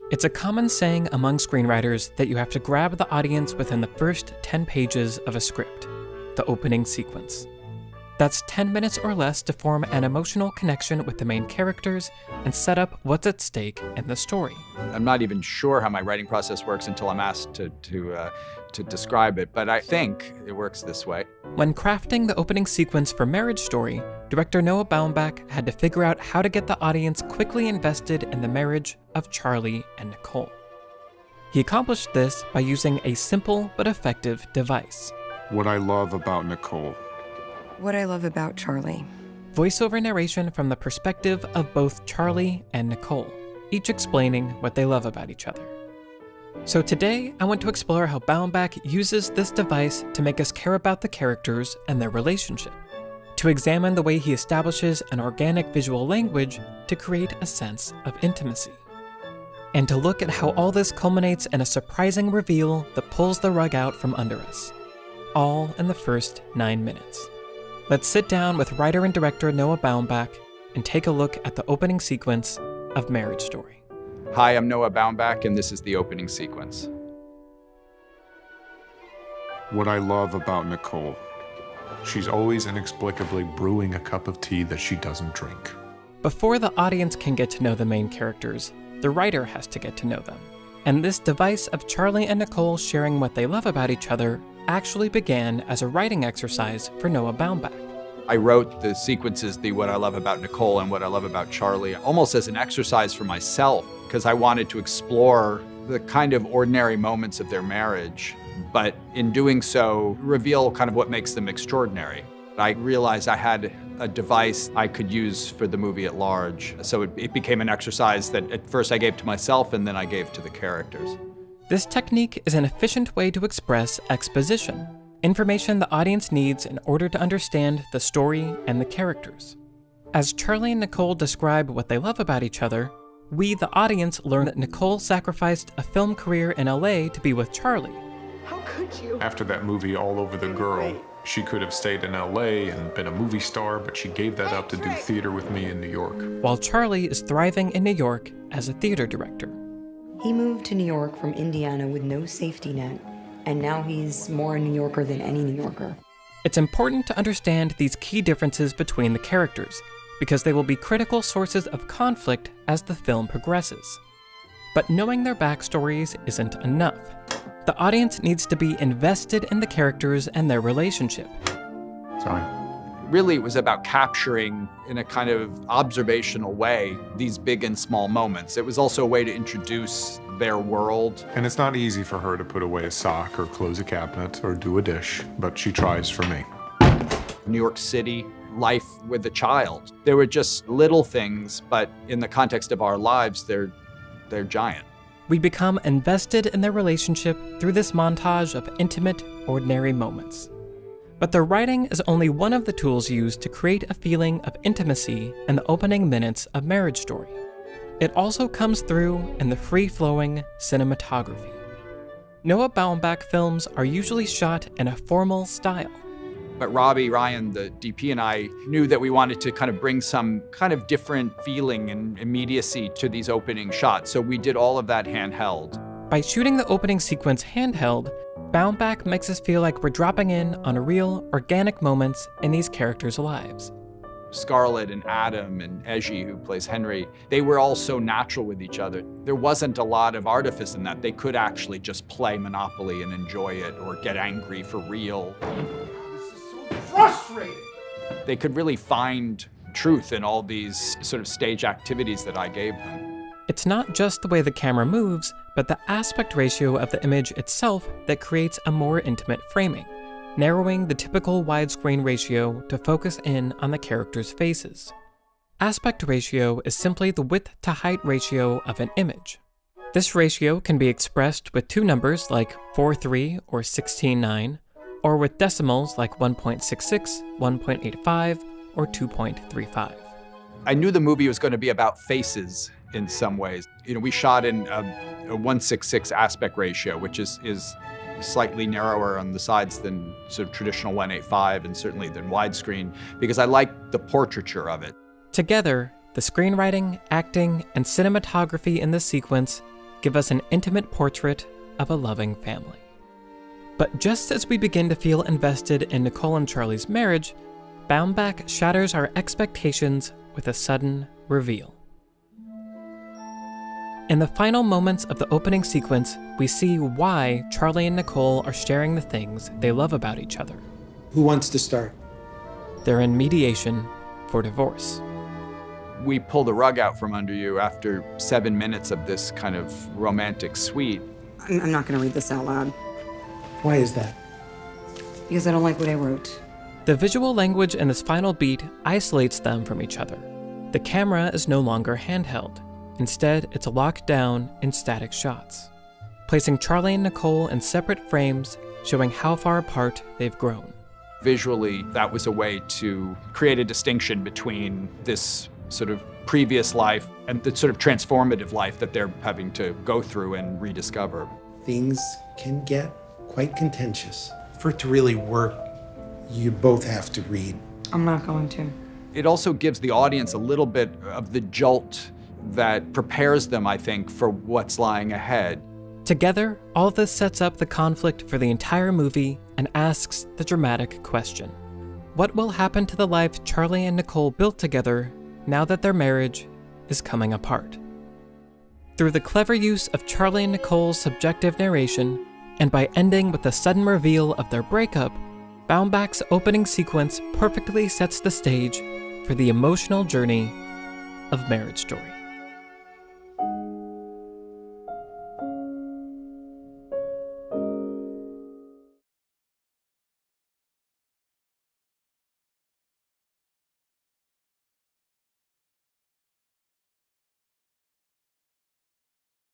It's a common saying among screenwriters that you have to grab the audience within the first 10 pages of a script, the opening sequence. That's 10 minutes or less to form an emotional connection with the main characters and set up what's at stake in the story. I'm not even sure how my writing process works until I'm asked to describe it, but I think it works this way. When crafting the opening sequence for Marriage Story, director Noah Baumbach had to figure out how to get the audience quickly invested in the marriage of Charlie and Nicole. He accomplished this by using a simple but effective device. What I love about Nicole. What I love about Charlie. Voiceover narration from the perspective of both Charlie and Nicole, each explaining what they love about each other. So today, I want to explore how Baumbach uses this device to make us care about the characters and their relationship, to examine the way he establishes an organic visual language to create a sense of intimacy, and to look at how all this culminates in a surprising reveal that pulls the rug out from under us, all in the first 9 minutes. Let's sit down with writer and director Noah Baumbach and take a look at the opening sequence of Marriage Story. Hi, I'm Noah Baumbach, and this is the opening sequence. What I love about Nicole. She's always inexplicably brewing a cup of tea that she doesn't drink. Before the audience can get to know the main characters, the writer has to get to know them. And this device of Charlie and Nicole sharing what they love about each other actually began as a writing exercise for Noah Baumbach. I wrote the sequences, the what I love about Nicole and what I love about Charlie, almost as an exercise for myself, because I wanted to explore the kind of ordinary moments of their marriage, but in doing so, reveal kind of what makes them extraordinary. I realized I had a device I could use for the movie at large, so it became an exercise that at first I gave to myself and then I gave to the characters. This technique is an efficient way to express exposition, information the audience needs in order to understand the story and the characters. As Charlie and Nicole describe what they love about each other, we, the audience, learn that Nicole sacrificed a film career in LA to be with Charlie. How could you? After that movie All Over the Girl, she could have stayed in LA and been a movie star, but she gave that up to do theater with me in New York. While Charlie is thriving in New York as a theater director. He moved to New York from Indiana with no safety net, and now he's more a New Yorker than any New Yorker. It's important to understand these key differences between the characters, because they will be critical sources of conflict as the film progresses. But knowing their backstories isn't enough. The audience needs to be invested in the characters and their relationship. Sorry. Really, it was about capturing, in a kind of observational way, these big and small moments. It was also a way to introduce their world. And it's not easy for her to put away a sock or close a cabinet or do a dish, but she tries for me. New York City, life with a child. There were just little things, but in the context of our lives, they're giant. We become invested in their relationship through this montage of intimate, ordinary moments. But the writing is only one of the tools used to create a feeling of intimacy in the opening minutes of Marriage Story. It also comes through in the free-flowing cinematography. Noah Baumbach films are usually shot in a formal style. But Robbie, Ryan, the DP, and I knew that we wanted to kind of bring some kind of different feeling and immediacy to these opening shots, so we did all of that handheld. By shooting the opening sequence handheld, Baumbach makes us feel like we're dropping in on real, organic moments in these characters' lives. Scarlett and Adam and Eji, who plays Henry, they were all so natural with each other. There wasn't a lot of artifice in that. They could actually just play Monopoly and enjoy it or get angry for real. This is so frustrating. They could really find truth in all these sort of stage activities that I gave them. It's not just the way the camera moves, but the aspect ratio of the image itself that creates a more intimate framing, narrowing the typical widescreen ratio to focus in on the characters' faces. Aspect ratio is simply the width to height ratio of an image. This ratio can be expressed with two numbers like 4:3 or 16:9, or with decimals like 1.66, 1.85, or 2.35. I knew the movie was going to be about faces in some ways. We shot in a 1:66 aspect ratio, which is slightly narrower on the sides than sort of traditional 1:8.5 and certainly than widescreen, because I like the portraiture of it. Together, the screenwriting, acting, and cinematography in this sequence give us an intimate portrait of a loving family. But just as we begin to feel invested in Nicole and Charlie's marriage, Baumbach shatters our expectations with a sudden reveal. In the final moments of the opening sequence, we see why Charlie and Nicole are sharing the things they love about each other. Who wants to start? They're in mediation for divorce. We pull the rug out from under you after 7 minutes of this kind of romantic suite. I'm not going to read this out loud Why is that? because I don't like what I wrote. The visual language in this final beat isolates them from each other. The camera is no longer handheld. Instead, it's locked down in static shots, placing Charlie and Nicole in separate frames, showing how far apart they've grown. Visually, that was a way to create a distinction between this sort of previous life and the sort of transformative life that they're having to go through and rediscover. Things can get quite contentious. For it to really work, you both have to read. I'm not going to. It also gives the audience a little bit of the jolt that prepares them, I think, for what's lying ahead. Together, all this sets up the conflict for the entire movie and asks the dramatic question: what will happen to the life Charlie and Nicole built together now that their marriage is coming apart? Through the clever use of Charlie and Nicole's subjective narration, and by ending with the sudden reveal of their breakup, Baumbach's opening sequence perfectly sets the stage for the emotional journey of Marriage Story.